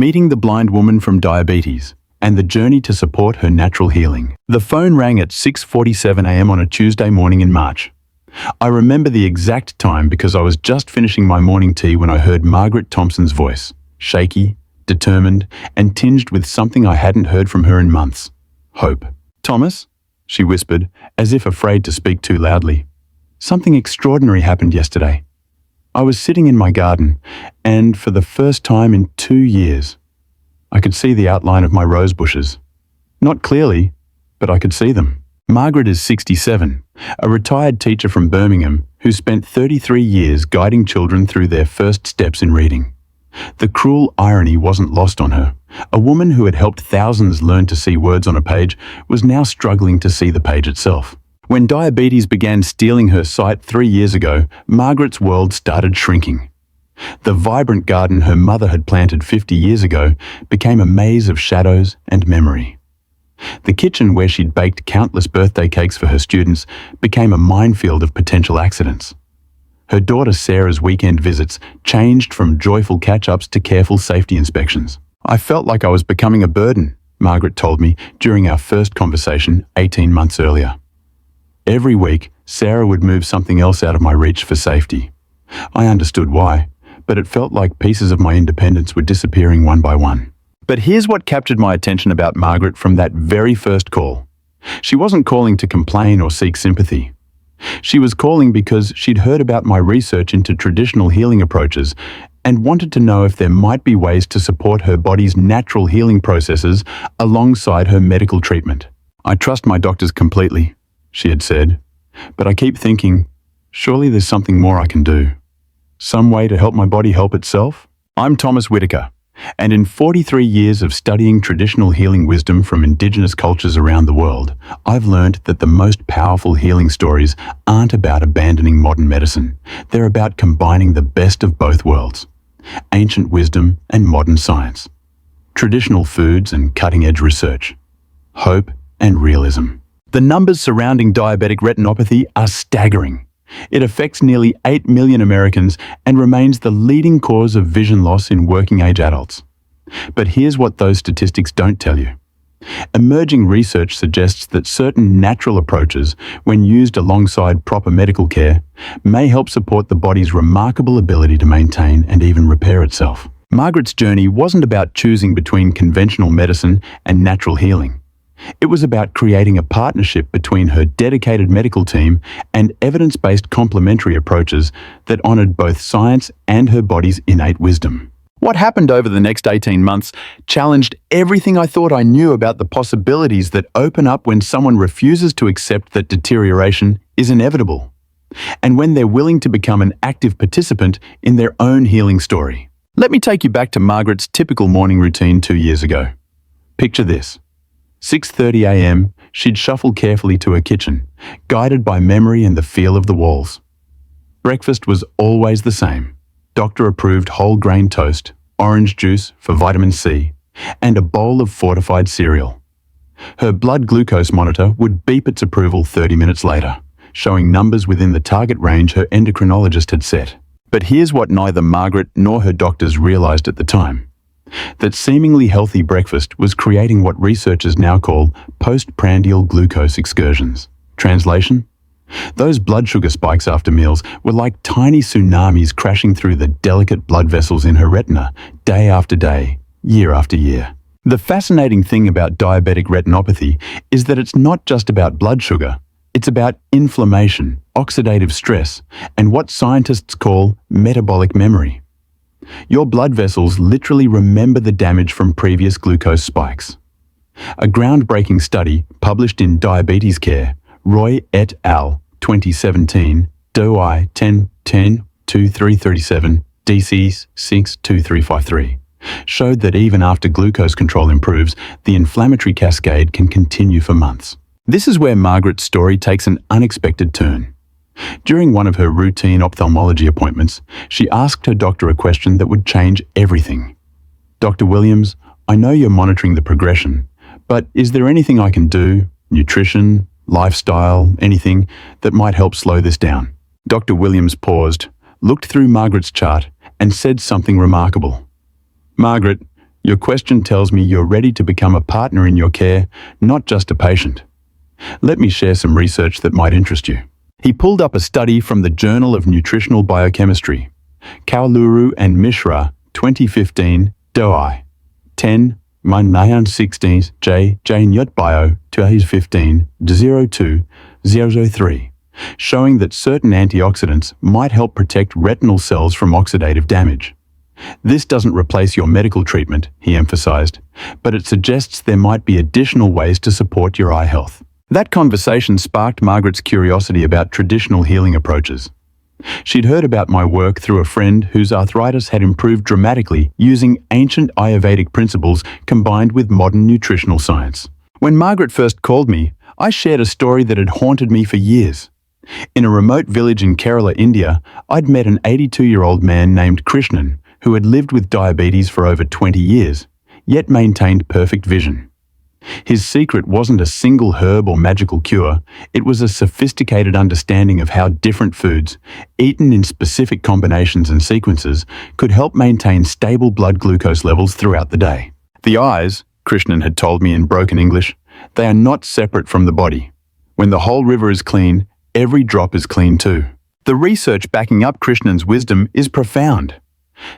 Meeting the blind woman from Diabetes and the journey to support her natural healing. The phone rang at 6:47 a.m. on a Tuesday morning in March. I remember the exact time because I was just finishing my morning tea when I heard Margaret Thompson's voice, shaky, determined, and tinged with something I hadn't heard from her in months. Hope. "Thomas," she whispered, as if afraid to speak too loudly. "Something extraordinary happened yesterday. I was sitting in my garden, and for the first time in 2 years, I could see the outline of my rose bushes. Not clearly, but I could see them." Margaret is 67, a retired teacher from Birmingham who spent 33 years guiding children through their first steps in reading. The cruel irony wasn't lost on her. A woman who had helped thousands learn to see words on a page was now struggling to see the page itself. When diabetes began stealing her sight 3 years ago, Margaret's world started shrinking. The vibrant garden her mother had planted 50 years ago became a maze of shadows and memory. The kitchen where she'd baked countless birthday cakes for her students became a minefield of potential accidents. Her daughter Sarah's weekend visits changed from joyful catch-ups to careful safety inspections. "I felt like I was becoming a burden," Margaret told me during our first conversation 18 months earlier. Every week, Sarah would move something else out of my reach for safety. I understood why, but it felt like pieces of my independence were disappearing one by one. But here's what captured my attention about Margaret from that very first call. She wasn't calling to complain or seek sympathy. She was calling because she'd heard about my research into traditional healing approaches and wanted to know if there might be ways to support her body's natural healing processes alongside her medical treatment. "I trust my doctors completely," she had said, "but I keep thinking, surely there's something more I can do. Some way to help my body help itself?" I'm Thomas Whitaker, and in 43 years of studying traditional healing wisdom from indigenous cultures around the world, I've learned that the most powerful healing stories aren't about abandoning modern medicine. They're about combining the best of both worlds, ancient wisdom and modern science, traditional foods and cutting-edge research, hope and realism. The numbers surrounding diabetic retinopathy are staggering. It affects nearly 8 million Americans and remains the leading cause of vision loss in working-age adults. But here's what those statistics don't tell you. Emerging research suggests that certain natural approaches, when used alongside proper medical care, may help support the body's remarkable ability to maintain and even repair itself. Margaret's journey wasn't about choosing between conventional medicine and natural healing. It was about creating a partnership between her dedicated medical team and evidence-based complementary approaches that honored both science and her body's innate wisdom. What happened over the next 18 months challenged everything I thought I knew about the possibilities that open up when someone refuses to accept that deterioration is inevitable, and when they're willing to become an active participant in their own healing story. Let me take you back to Margaret's typical morning routine 2 years ago. Picture this. 6:30 a.m., she'd shuffle carefully to her kitchen, guided by memory and the feel of the walls. Breakfast was always the same. Doctor-approved whole grain toast, orange juice for vitamin C, and a bowl of fortified cereal. Her blood glucose monitor would beep its approval 30 minutes later, showing numbers within the target range her endocrinologist had set. But here's what neither Margaret nor her doctors realized at the time. That seemingly healthy breakfast was creating what researchers now call postprandial glucose excursions. Translation? Those blood sugar spikes after meals were like tiny tsunamis crashing through the delicate blood vessels in her retina, day after day, year after year. The fascinating thing about diabetic retinopathy is that it's not just about blood sugar. It's about inflammation, oxidative stress, and what scientists call metabolic memory. Your blood vessels literally remember the damage from previous glucose spikes. A groundbreaking study published in Diabetes Care, Roy et al. 2017, DOI 10-10-2337, DCs 6-2353, showed that even after glucose control improves, the inflammatory cascade can continue for months. This is where Margaret's story takes an unexpected turn. During one of her routine ophthalmology appointments, she asked her doctor a question that would change everything. "Dr. Williams, I know you're monitoring the progression, but is there anything I can do, nutrition, lifestyle, anything, that might help slow this down?" Dr. Williams paused, looked through Margaret's chart, and said something remarkable. "Margaret, Your question tells me you're ready to become a partner in your care, not just a patient. Let me share some research that might interest you. He pulled up a study from the Journal of Nutritional Biochemistry. Kauluru and Mishra, 2015, DOI. 10, 16, J. Nyut Bio, 2015, 02, 003, showing that certain antioxidants might help protect retinal cells from oxidative damage. This doesn't replace your medical treatment, he emphasized, but it suggests there might be additional ways to support your eye health. That conversation sparked Margaret's curiosity about traditional healing approaches. She'd heard about my work through a friend whose arthritis had improved dramatically using ancient Ayurvedic principles combined with modern nutritional science. When Margaret first called me, I shared a story that had haunted me for years. In a remote village in Kerala, India, I'd met an 82-year-old man named Krishnan who had lived with diabetes for over 20 years, yet maintained perfect vision. His secret wasn't a single herb or magical cure, it was a sophisticated understanding of how different foods, eaten in specific combinations and sequences, could help maintain stable blood glucose levels throughout the day. The eyes, Krishnan had told me in broken English, they are not separate from the body. When the whole river is clean, every drop is clean too. The research backing up Krishnan's wisdom is profound.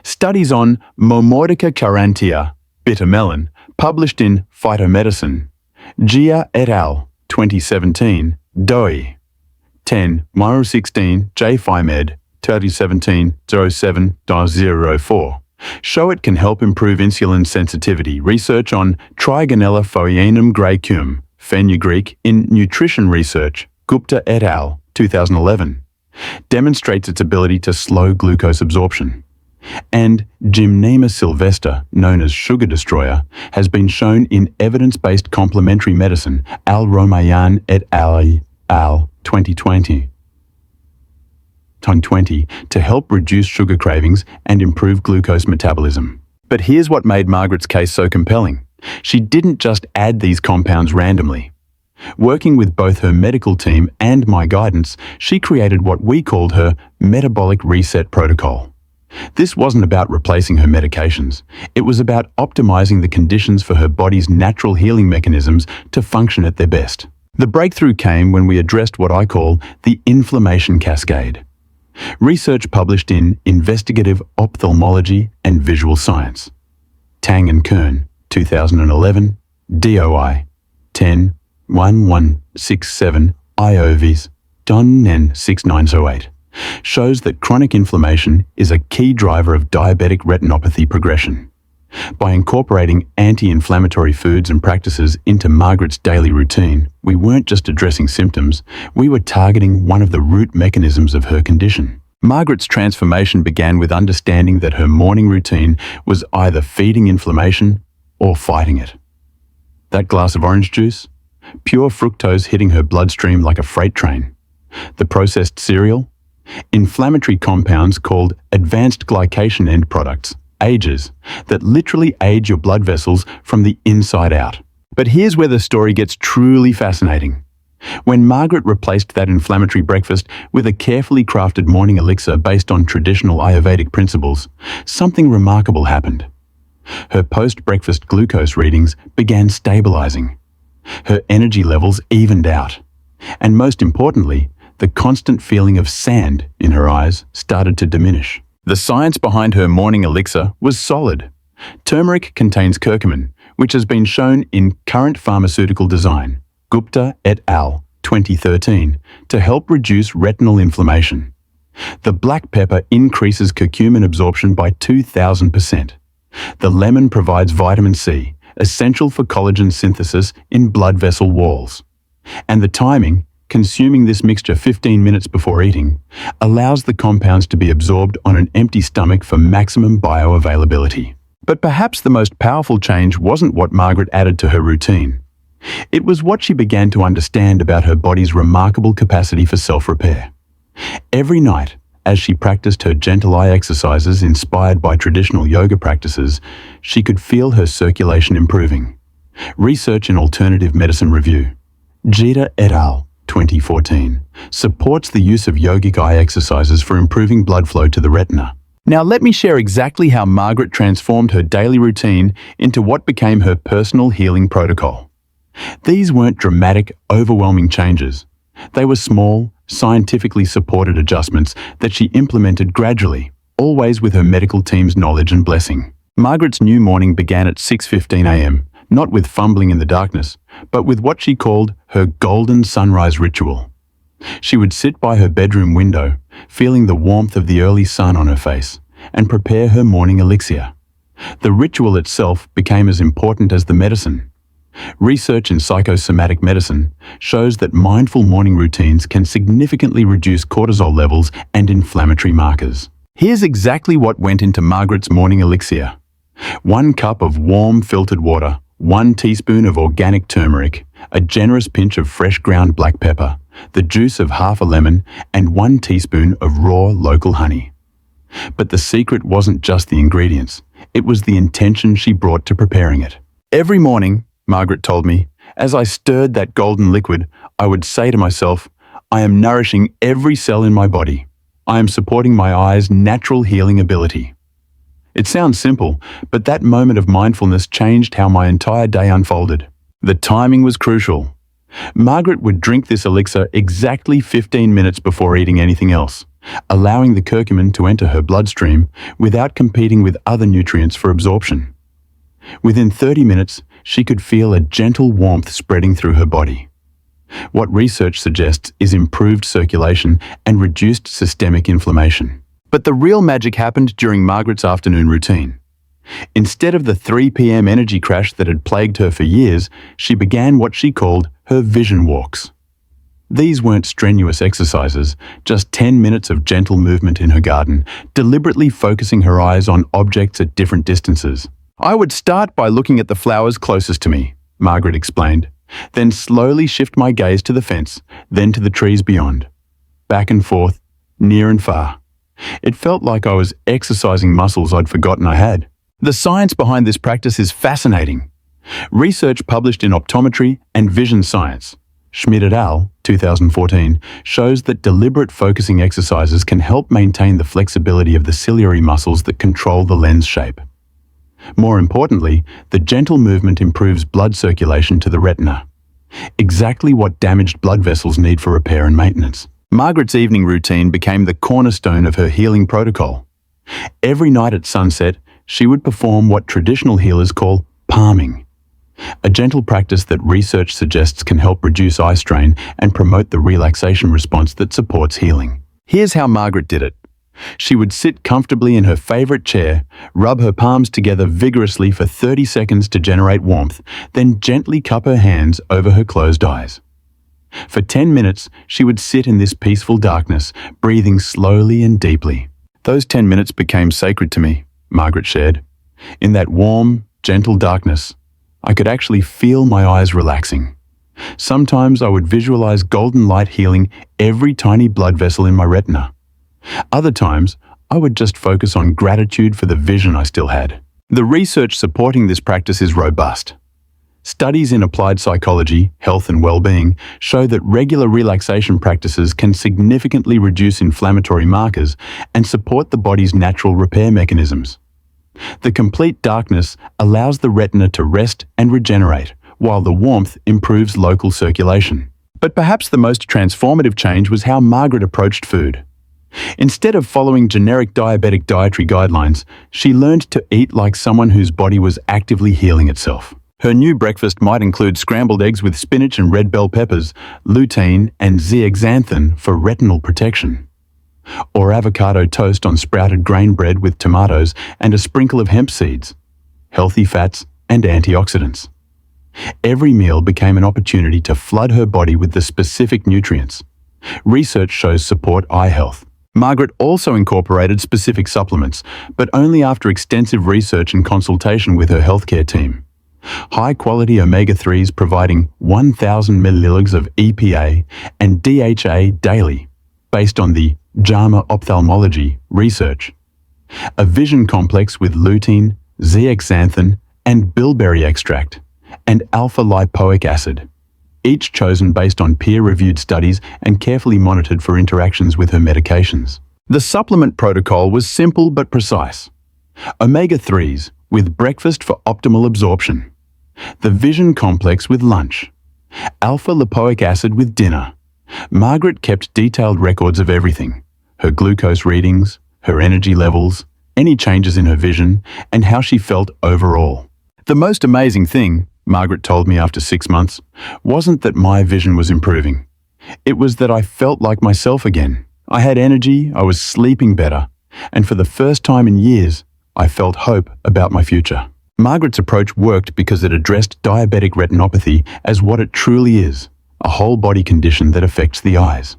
Studies on Momordica carantia, bitter melon, published in Phytomedicine, Gia et al., 2017, DOI. 10, 16, J. Phymed, 2017, 07-004, show it can help improve insulin sensitivity. Research on Trigonella phoeanum graecum, fenugreek, in Nutrition Research, Gupta et al., 2011, demonstrates its ability to slow glucose absorption. And Gymnema sylvestre, known as sugar destroyer, has been shown in evidence-based complementary medicine, Al Romayan et al. 2020, to help reduce sugar cravings and improve glucose metabolism. But here's what made Margaret's case so compelling. She didn't just add these compounds randomly. Working with both her medical team and my guidance, she created what we called her metabolic reset protocol. This wasn't about replacing her medications. It was about optimizing the conditions for her body's natural healing mechanisms to function at their best. The breakthrough came when we addressed what I call the inflammation cascade. Research published in Investigative Ophthalmology and Visual Science. Tang and Kern, 2011, DOI, 10-1167, IOVs, DON 6908. Shows that chronic inflammation is a key driver of diabetic retinopathy progression. By incorporating anti-inflammatory foods and practices into Margaret's daily routine, we weren't just addressing symptoms, we were targeting one of the root mechanisms of her condition. Margaret's transformation began with understanding that her morning routine was either feeding inflammation or fighting it. That glass of orange juice? Pure fructose hitting her bloodstream like a freight train. The processed cereal? Inflammatory compounds called advanced glycation end products, AGEs, that literally age your blood vessels from the inside out. But here's where the story gets truly fascinating. When Margaret replaced that inflammatory breakfast with a carefully crafted morning elixir based on traditional Ayurvedic principles, something remarkable happened. Her post-breakfast glucose readings began stabilizing. Her energy levels evened out. And most importantly, the constant feeling of sand in her eyes started to diminish. The science behind her morning elixir was solid. Turmeric contains curcumin, which has been shown in Current Pharmaceutical Design, Gupta et al., 2013, to help reduce retinal inflammation. The black pepper increases curcumin absorption by 2,000%. The lemon provides vitamin C, essential for collagen synthesis in blood vessel walls. And the timing, consuming this mixture 15 minutes before eating, allows the compounds to be absorbed on an empty stomach for maximum bioavailability. But perhaps the most powerful change wasn't what Margaret added to her routine. It was what she began to understand about her body's remarkable capacity for self-repair. Every night, as she practiced her gentle eye exercises inspired by traditional yoga practices, she could feel her circulation improving. Research in Alternative Medicine Review, Gita et al., 2014, supports the use of yogic eye exercises for improving blood flow to the retina. Now let me share exactly how Margaret transformed her daily routine into what became her personal healing protocol. These weren't dramatic, overwhelming changes. They were small, scientifically supported adjustments that she implemented gradually, always with her medical team's knowledge and blessing. Margaret's new morning began at 6:15 a.m., not with fumbling in the darkness, but with what she called her golden sunrise ritual. She would sit by her bedroom window, feeling the warmth of the early sun on her face, and prepare her morning elixir. The ritual itself became as important as the medicine. Research in psychosomatic medicine shows that mindful morning routines can significantly reduce cortisol levels and inflammatory markers. Here's exactly what went into Margaret's morning elixir. 1 cup of warm filtered water, 1 teaspoon of organic turmeric, a generous pinch of fresh ground black pepper, the juice of half a lemon, and 1 teaspoon of raw local honey. But the secret wasn't just the ingredients, it was the intention she brought to preparing it. Every morning, Margaret told me, as I stirred that golden liquid, I would say to myself, I am nourishing every cell in my body. I am supporting my eye's natural healing ability. It sounds simple, but that moment of mindfulness changed how my entire day unfolded. The timing was crucial. Margaret would drink this elixir exactly 15 minutes before eating anything else, allowing the curcumin to enter her bloodstream without competing with other nutrients for absorption. Within 30 minutes, she could feel a gentle warmth spreading through her body. What research suggests is improved circulation and reduced systemic inflammation. But the real magic happened during Margaret's afternoon routine. Instead of the 3 p.m. energy crash that had plagued her for years, she began what she called her vision walks. These weren't strenuous exercises, just 10 minutes of gentle movement in her garden, deliberately focusing her eyes on objects at different distances. I would start by looking at the flowers closest to me, Margaret explained, then slowly shift my gaze to the fence, then to the trees beyond. Back and forth, near and far. It felt like I was exercising muscles I'd forgotten I had. The science behind this practice is fascinating. Research published in Optometry and Vision Science, Schmidt et al., 2014, shows that deliberate focusing exercises can help maintain the flexibility of the ciliary muscles that control the lens shape. More importantly, the gentle movement improves blood circulation to the retina, exactly what damaged blood vessels need for repair and maintenance. Margaret's evening routine became the cornerstone of her healing protocol. Every night at sunset, she would perform what traditional healers call palming, a gentle practice that research suggests can help reduce eye strain and promote the relaxation response that supports healing. Here's how Margaret did it. She would sit comfortably in her favorite chair, rub her palms together vigorously for 30 seconds to generate warmth, then gently cup her hands over her closed eyes. For 10 minutes, she would sit in this peaceful darkness, breathing slowly and deeply. Those 10 minutes became sacred to me, Margaret shared. In that warm, gentle darkness, I could actually feel my eyes relaxing. Sometimes I would visualize golden light healing every tiny blood vessel in my retina. Other times, I would just focus on gratitude for the vision I still had. The research supporting this practice is robust. Studies in applied psychology, health and well-being show that regular relaxation practices can significantly reduce inflammatory markers and support the body's natural repair mechanisms. The complete darkness allows the retina to rest and regenerate, while the warmth improves local circulation. But perhaps the most transformative change was how Margaret approached food. Instead of following generic diabetic dietary guidelines, she learned to eat like someone whose body was actively healing itself. Her new breakfast might include scrambled eggs with spinach and red bell peppers, lutein and zeaxanthin for retinal protection, or avocado toast on sprouted grain bread with tomatoes and a sprinkle of hemp seeds, healthy fats and antioxidants. Every meal became an opportunity to flood her body with the specific nutrients. Research shows support eye health. Margaret also incorporated specific supplements, but only after extensive research and consultation with her healthcare team. High-quality omega-3s providing 1,000 milliliters of EPA and DHA daily, based on the JAMA Ophthalmology research. A vision complex with lutein, zeaxanthin, and bilberry extract, and alpha-lipoic acid, each chosen based on peer-reviewed studies and carefully monitored for interactions with her medications. The supplement protocol was simple but precise. Omega-3s with breakfast for optimal absorption. The Vision Complex with lunch. Alpha-lipoic acid with dinner. Margaret kept detailed records of everything: her glucose readings, her energy levels, any changes in her vision, and how she felt overall. The most amazing thing, Margaret told me after 6 months, wasn't that my vision was improving. It was that I felt like myself again. I had energy, I was sleeping better, and for the first time in years, I felt hope about my future. Margaret's approach worked because it addressed diabetic retinopathy as what it truly is: a whole body condition that affects the eyes.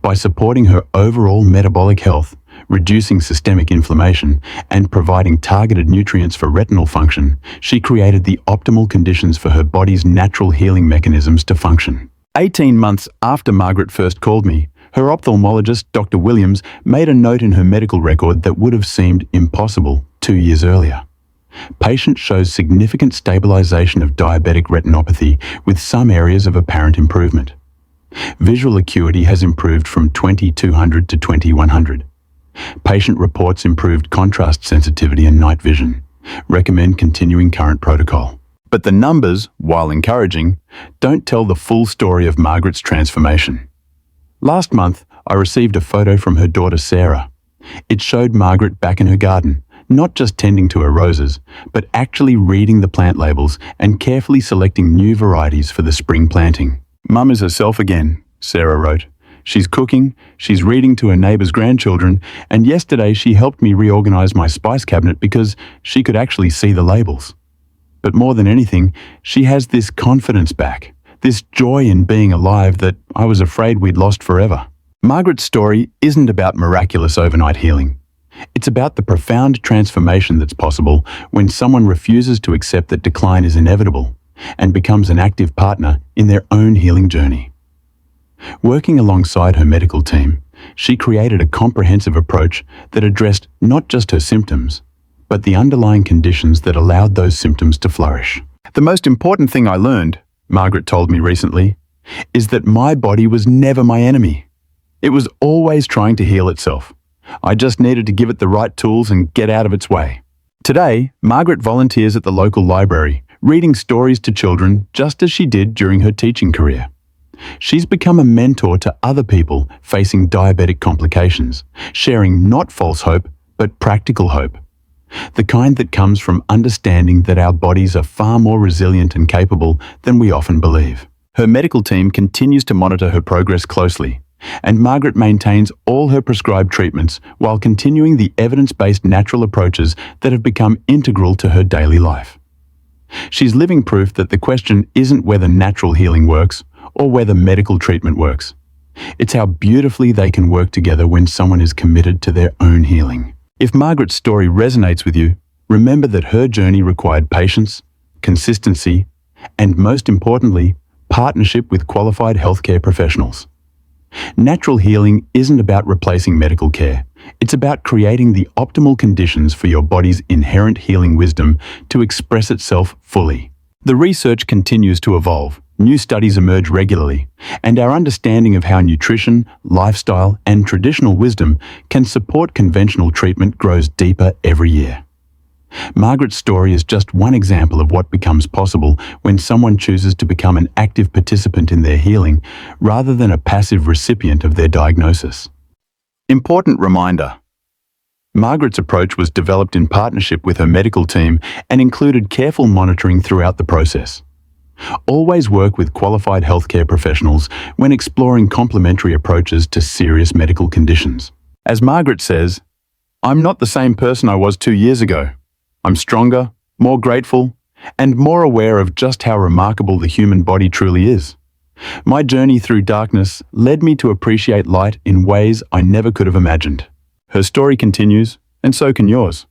By supporting her overall metabolic health, reducing systemic inflammation, and providing targeted nutrients for retinal function, she created the optimal conditions for her body's natural healing mechanisms to function. 18 months after Margaret first called me, her ophthalmologist, Dr. Williams, made a note in her medical record that would have seemed impossible 2 years earlier. Patient shows significant stabilization of diabetic retinopathy with some areas of apparent improvement. Visual acuity has improved from 20/200 to 20/100. Patient reports improved contrast sensitivity and night vision. Recommend continuing current protocol. But the numbers, while encouraging, don't tell the full story of Margaret's transformation. Last month, I received a photo from her daughter Sarah. It showed Margaret back in her garden, not just tending to her roses, but actually reading the plant labels and carefully selecting new varieties for the spring planting. "Mum is herself again," Sarah wrote. "She's cooking, she's reading to her neighbor's grandchildren, and yesterday she helped me reorganize my spice cabinet because she could actually see the labels." But more than anything, she has this confidence back, this joy in being alive that I was afraid we'd lost forever. Margaret's story isn't about miraculous overnight healing. It's about the profound transformation that's possible when someone refuses to accept that decline is inevitable and becomes an active partner in their own healing journey. Working alongside her medical team, she created a comprehensive approach that addressed not just her symptoms, but the underlying conditions that allowed those symptoms to flourish. "The most important thing I learned," Margaret told me recently, "is that my body was never my enemy. It was always trying to heal itself. I just needed to give it the right tools and get out of its way." Today, Margaret volunteers at the local library, reading stories to children just as she did during her teaching career. She's become a mentor to other people facing diabetic complications, sharing not false hope, but practical hope. The kind that comes from understanding that our bodies are far more resilient and capable than we often believe. Her medical team continues to monitor her progress closely, and Margaret maintains all her prescribed treatments while continuing the evidence-based natural approaches that have become integral to her daily life. She's living proof that the question isn't whether natural healing works or whether medical treatment works. It's how beautifully they can work together when someone is committed to their own healing. If Margaret's story resonates with you, remember that her journey required patience, consistency, and most importantly, partnership with qualified healthcare professionals. Natural healing isn't about replacing medical care. It's about creating the optimal conditions for your body's inherent healing wisdom to express itself fully. The research continues to evolve. New studies emerge regularly, and our understanding of how nutrition, lifestyle, and traditional wisdom can support conventional treatment grows deeper every year. Margaret's story is just one example of what becomes possible when someone chooses to become an active participant in their healing rather than a passive recipient of their diagnosis. Important reminder: Margaret's approach was developed in partnership with her medical team and included careful monitoring throughout the process. Always work with qualified healthcare professionals when exploring complementary approaches to serious medical conditions. As Margaret says, "I'm not the same person I was 2 years ago. I'm stronger, more grateful, and more aware of just how remarkable the human body truly is. My journey through darkness led me to appreciate light in ways I never could have imagined." Her story continues, and so can yours.